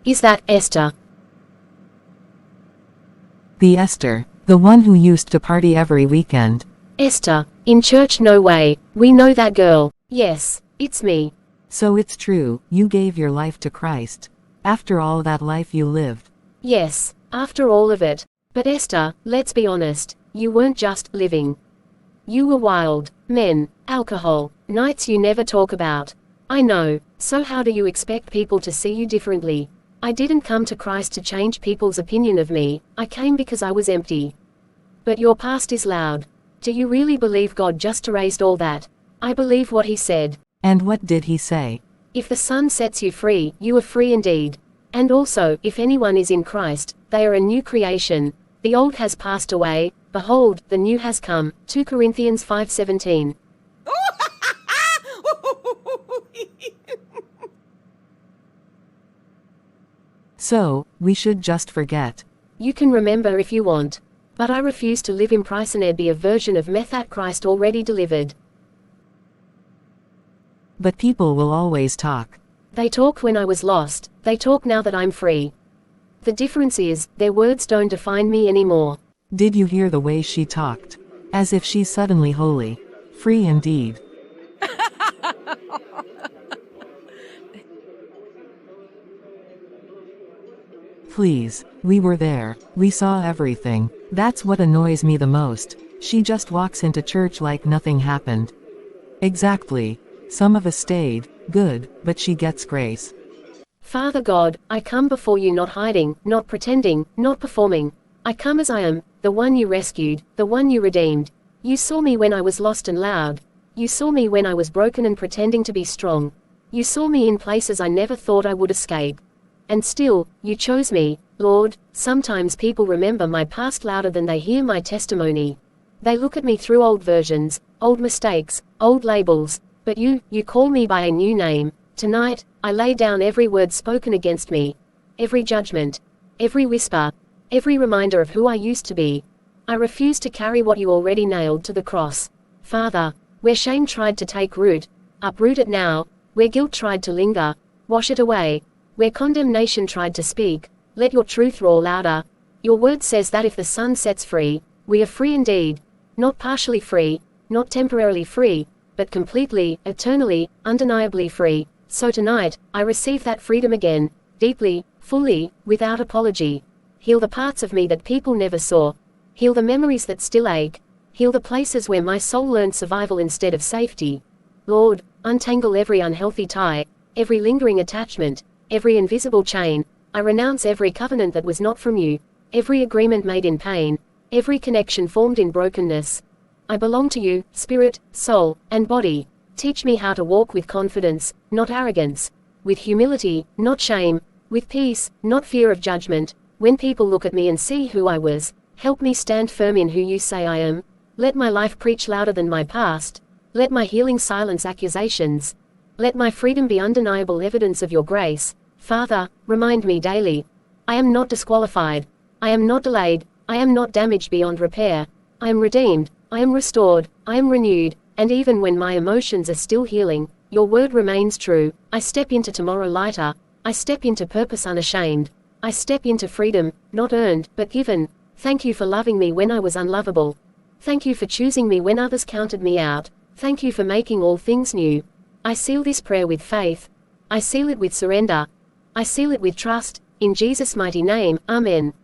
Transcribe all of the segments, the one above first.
Is that Esther? The Esther, the one who used to party every weekend. Esther, in church? No way, we know that girl. Yes, it's me. So it's true, you gave your life to Christ. After all that life you lived. Yes, after all of it. But Esther, let's be honest, you weren't just living. You were wild, men, alcohol, nights you never talk about. I know, so how do you expect people to see you differently? I didn't come to Christ to change people's opinion of me, I came because I was empty. But your past is loud. Do you really believe God just erased all that? I believe what he said. And what did he say? If the Son sets you free, you are free indeed. And also, if anyone is in Christ, they are a new creation. The old has passed away, behold, the new has come. 2 Corinthians 5:17. So, we should just forget. You can remember if you want. But I refuse to live impersonate be a version of me that Christ already delivered. But people will always talk. They talk when I was lost, they talk now that I'm free. The difference is, their words don't define me anymore. Did you hear the way she talked? As if she's suddenly holy. Free indeed. Please, we were there, we saw everything. That's what annoys me the most. She just walks into church like nothing happened. Exactly. Some of us stayed, good, but she gets grace. Father God, I come before you not hiding, not pretending, not performing. I come as I am, the one you rescued, the one you redeemed. You saw me when I was lost and loud. You saw me when I was broken and pretending to be strong. You saw me in places I never thought I would escape. And still, you chose me, Lord. Sometimes people remember my past louder than they hear my testimony. They look at me through old versions, old mistakes, old labels, but you call me by a new name. Tonight, I lay down every word spoken against me, every judgment, every whisper, every reminder of who I used to be. I refuse to carry what you already nailed to the cross. Father, where shame tried to take root, uproot it now. Where guilt tried to linger, wash it away. Where condemnation tried to speak, let your truth roar louder. Your word says that if the Son sets free, we are free indeed. Not partially free, not temporarily free, but completely, eternally, undeniably free. So tonight, I receive that freedom again, deeply, fully, without apology. Heal the parts of me that people never saw. Heal the memories that still ache. Heal the places where my soul learned survival instead of safety. Lord, untangle every unhealthy tie, every lingering attachment, every invisible chain. I renounce every covenant that was not from you, every agreement made in pain, every connection formed in brokenness. I belong to you, spirit, soul, and body. Teach me how to walk with confidence, not arrogance, with humility, not shame, with peace, not fear of judgment. When people look at me and see who I was, help me stand firm in who you say I am. Let my life preach louder than my past. Let my healing silence accusations. Let my freedom be undeniable evidence of your grace. Father, remind me daily. I am not disqualified. I am not delayed. I am not damaged beyond repair. I am redeemed. I am restored. I am renewed. And even when my emotions are still healing, your word remains true. I step into tomorrow lighter. I step into purpose unashamed. I step into freedom, not earned, but given. Thank you for loving me when I was unlovable. Thank you for choosing me when others counted me out. Thank you for making all things new. I seal this prayer with faith. I seal it with surrender. I seal it with trust. In Jesus' mighty name, Amen.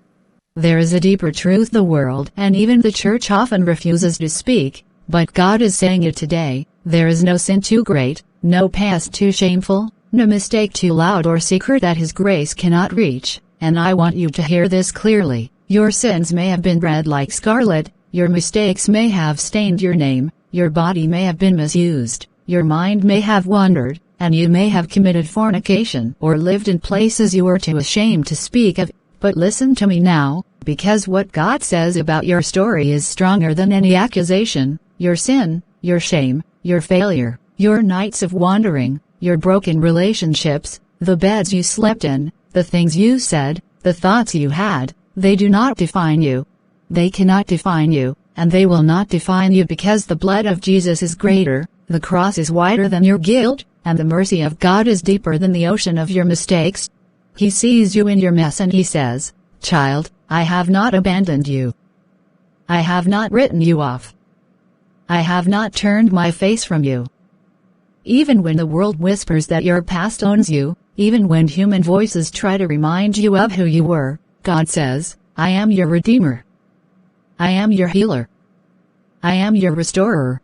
There is a deeper truth the world and even the church often refuses to speak, but God is saying it today. There is no sin too great, no past too shameful, no mistake too loud or secret that His grace cannot reach, and I want you to hear this clearly. Your sins may have been red like scarlet, your mistakes may have stained your name, your body may have been misused, your mind may have wandered, and you may have committed fornication or lived in places you were too ashamed to speak of. But listen to me now, because what God says about your story is stronger than any accusation. Your sin, your shame, your failure, your nights of wandering, your broken relationships, the beds you slept in, the things you said, the thoughts you had, they do not define you. They cannot define you, and they will not define you because the blood of Jesus is greater. The cross is wider than your guilt, and the mercy of God is deeper than the ocean of your mistakes. He sees you in your mess and he says, "Child, I have not abandoned you. I have not written you off. I have not turned my face from you." Even when the world whispers that your past owns you, even when human voices try to remind you of who you were, God says, "I am your Redeemer. I am your healer. I am your restorer."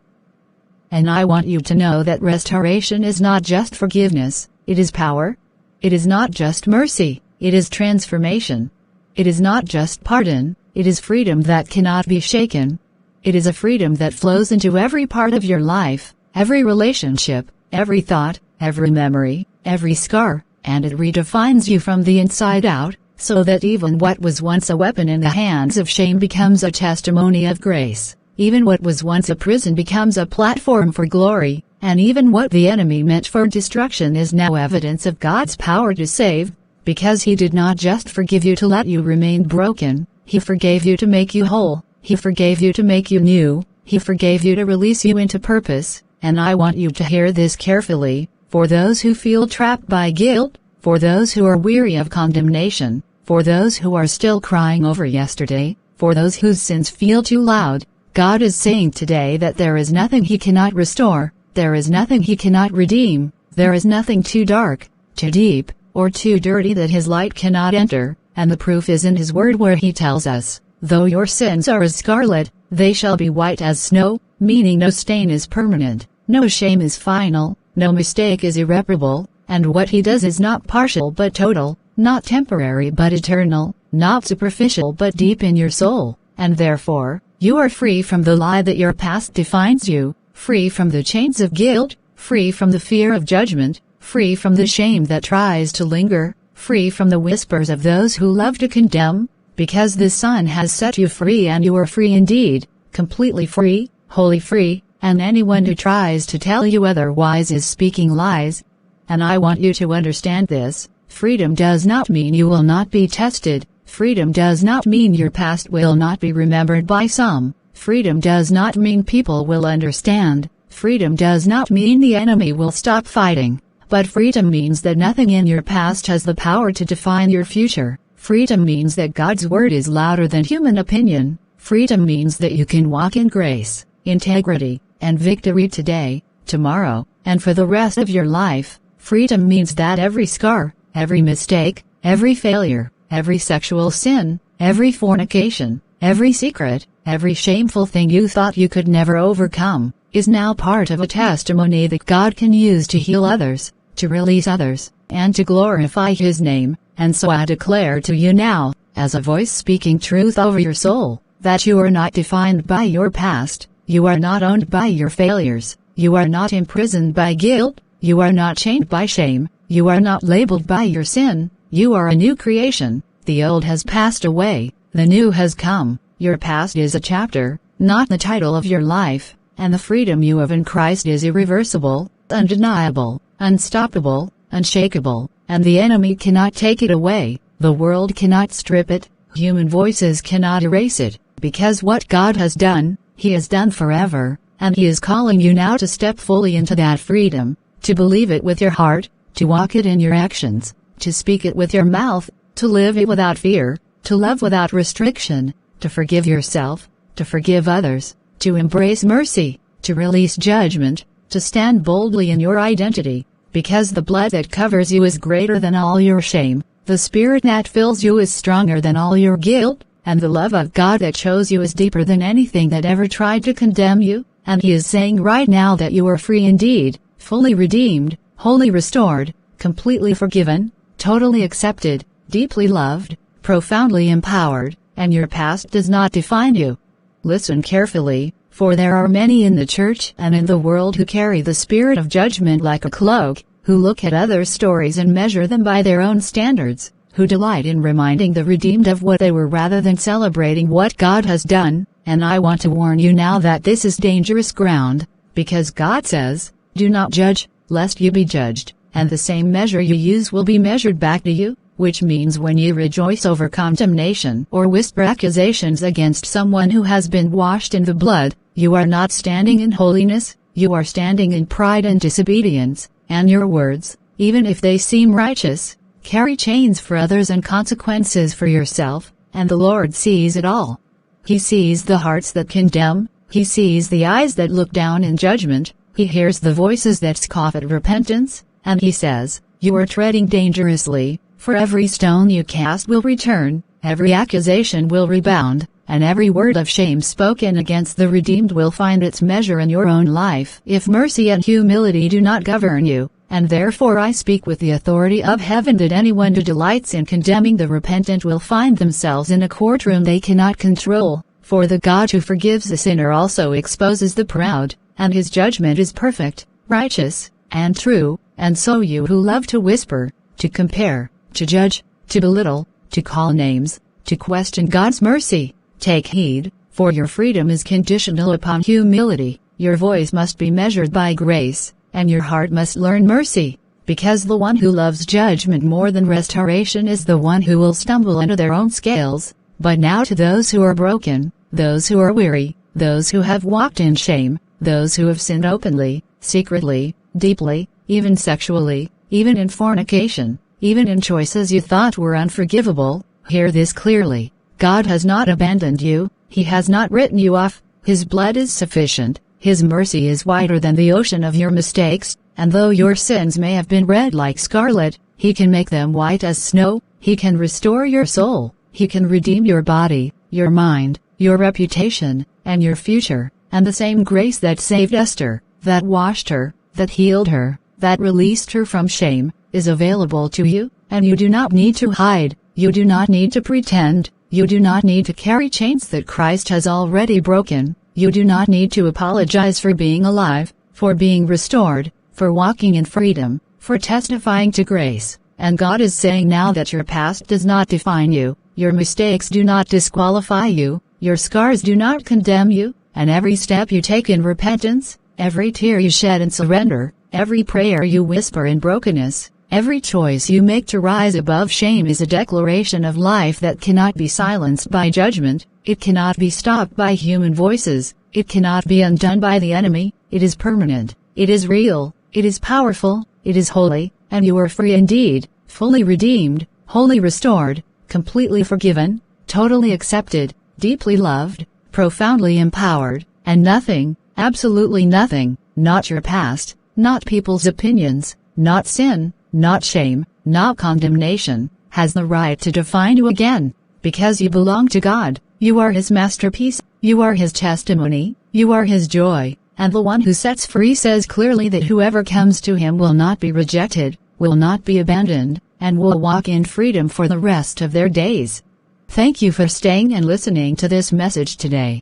And I want you to know that restoration is not just forgiveness, it is power. It is not just mercy, it is transformation. It is not just pardon, it is freedom that cannot be shaken. It is a freedom that flows into every part of your life, every relationship, every thought, every memory, every scar, and it redefines you from the inside out, so that even what was once a weapon in the hands of shame becomes a testimony of grace. Even what was once a prison becomes a platform for glory, and even what the enemy meant for destruction is now evidence of God's power to save, because He did not just forgive you to let you remain broken, He forgave you to make you whole, He forgave you to make you new, He forgave you to release you into purpose. And I want you to hear this carefully, for those who feel trapped by guilt, for those who are weary of condemnation, for those who are still crying over yesterday, for those whose sins feel too loud, God is saying today that there is nothing He cannot restore, there is nothing He cannot redeem, there is nothing too dark, too deep, or too dirty that His light cannot enter, and the proof is in His word where He tells us, "Though your sins are as scarlet, they shall be white as snow," meaning no stain is permanent, no shame is final, no mistake is irreparable, and what He does is not partial but total, not temporary but eternal, not superficial but deep in your soul, and therefore, you are free from the lie that your past defines you, free from the chains of guilt, free from the fear of judgment, free from the shame that tries to linger, free from the whispers of those who love to condemn, because the Son has set you free and you are free indeed, completely free, wholly free, and anyone who tries to tell you otherwise is speaking lies. And I want you to understand this, freedom does not mean you will not be tested. Freedom does not mean your past will not be remembered by some. Freedom does not mean people will understand. Freedom does not mean the enemy will stop fighting. But freedom means that nothing in your past has the power to define your future. Freedom means that God's word is louder than human opinion. Freedom means that you can walk in grace, integrity, and victory today, tomorrow, and for the rest of your life. Freedom means that every scar, every mistake, every failure, every sexual sin, every fornication, every secret, every shameful thing you thought you could never overcome, is now part of a testimony that God can use to heal others, to release others, and to glorify His name. And so I declare to you now, as a voice speaking truth over your soul, that you are not defined by your past, you are not owned by your failures, you are not imprisoned by guilt, you are not chained by shame, you are not labeled by your sin. You are a new creation. The old has passed away, the new has come. Your past is a chapter, not the title of your life, and the freedom you have in Christ is irreversible, undeniable, unstoppable, unshakable, and the enemy cannot take it away, the world cannot strip it, human voices cannot erase it, because what God has done, He has done forever, and He is calling you now to step fully into that freedom, to believe it with your heart, to walk it in your actions, to speak it with your mouth, to live it without fear, to love without restriction, to forgive yourself, to forgive others, to embrace mercy, to release judgment, to stand boldly in your identity, because the blood that covers you is greater than all your shame, the Spirit that fills you is stronger than all your guilt, and the love of God that chose you is deeper than anything that ever tried to condemn you, and He is saying right now that you are free indeed, fully redeemed, wholly restored, completely forgiven, totally accepted, deeply loved, profoundly empowered, and your past does not define you. Listen carefully, for there are many in the church and in the world who carry the spirit of judgment like a cloak, who look at others' stories and measure them by their own standards, who delight in reminding the redeemed of what they were rather than celebrating what God has done, and I want to warn you now that this is dangerous ground, because God says, "Do not judge, lest you be judged, and the same measure you use will be measured back to you," which means when you rejoice over condemnation or whisper accusations against someone who has been washed in the blood, you are not standing in holiness, You are standing in pride and disobedience, and your words, even if they seem righteous, carry chains for others and consequences for yourself, and the Lord sees it all. He sees the hearts that condemn, he sees the eyes that look down in judgment, he hears the voices that scoff at repentance, and he says, "You are treading dangerously, for every stone you cast will return, every accusation will rebound, and every word of shame spoken against the redeemed will find its measure in your own life if mercy and humility do not govern you. And therefore I speak with the authority of heaven that anyone who delights in condemning the repentant will find themselves in a courtroom they cannot control, for the God who forgives the sinner also exposes the proud, and his judgment is perfect, righteous, and true. And so you who love to whisper, to compare, to judge, to belittle, to call names, to question God's mercy, take heed, for your freedom is conditional upon humility, your voice must be measured by grace, and your heart must learn mercy, because the one who loves judgment more than restoration is the one who will stumble under their own scales. But now to those who are broken, those who are weary, those who have walked in shame, those who have sinned openly, secretly, deeply, even sexually, even in fornication, even in choices you thought were unforgivable, hear this clearly. God has not abandoned you, he has not written you off, his blood is sufficient. His mercy is wider than the ocean of your mistakes, and though your sins may have been red like scarlet, he can make them white as snow, he can restore your soul, he can redeem your body, your mind, your reputation, and your future, and the same grace that saved Esther, that washed her, that healed her, that released her from shame, is available to you, and you do not need to hide, you do not need to pretend, you do not need to carry chains that Christ has already broken. You do not need to apologize for being alive, for being restored, for walking in freedom, for testifying to grace. And God is saying now that your past does not define you, your mistakes do not disqualify you, your scars do not condemn you, and every step you take in repentance, every tear you shed in surrender, every prayer you whisper in brokenness, every choice you make to rise above shame is a declaration of life that cannot be silenced by judgment. It cannot be stopped by human voices, it cannot be undone by the enemy, it is permanent, it is real, it is powerful, it is holy, and you are free indeed, fully redeemed, wholly restored, completely forgiven, totally accepted, deeply loved, profoundly empowered, and nothing, absolutely nothing, not your past, not people's opinions, not sin, not shame, not condemnation, has the right to define you again, because you belong to God. You are his masterpiece, you are his testimony, you are his joy, and the one who sets free says clearly that whoever comes to him will not be rejected, will not be abandoned, and will walk in freedom for the rest of their days. Thank you for staying and listening to this message today.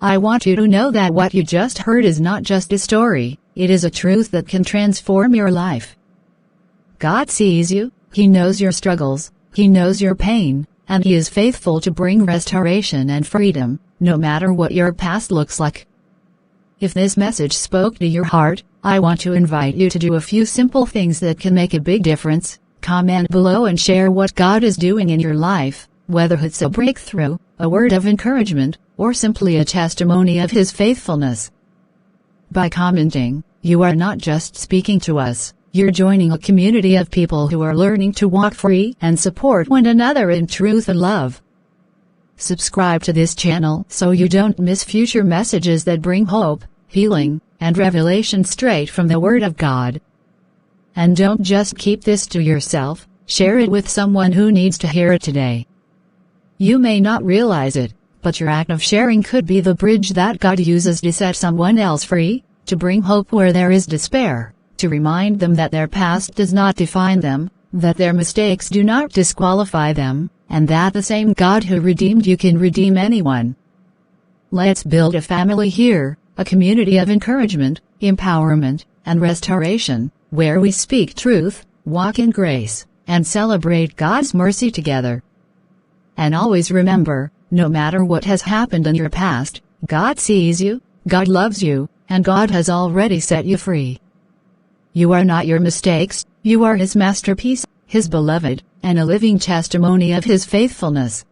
I want you to know that what you just heard is not just a story, it is a truth that can transform your life. God sees you, he knows your struggles, he knows your pain, and he is faithful to bring restoration and freedom, no matter what your past looks like. If this message spoke to your heart, I want to invite you to do a few simple things that can make a big difference. Comment below and share what God is doing in your life, whether it's a breakthrough, a word of encouragement, or simply a testimony of his faithfulness. By commenting, you are not just speaking to us. You're joining a community of people who are learning to walk free and support one another in truth and love. Subscribe to this channel so you don't miss future messages that bring hope, healing, and revelation straight from the Word of God. And don't just keep this to yourself, share it with someone who needs to hear it today. You may not realize it, but your act of sharing could be the bridge that God uses to set someone else free, to bring hope where there is despair, to remind them that their past does not define them, that their mistakes do not disqualify them, and that the same God who redeemed you can redeem anyone. Let's build a family here, a community of encouragement, empowerment, and restoration, where we speak truth, walk in grace, and celebrate God's mercy together. And always remember, no matter what has happened in your past, God sees you, God loves you, and God has already set you free. You are not your mistakes, you are His masterpiece, His beloved, and a living testimony of His faithfulness.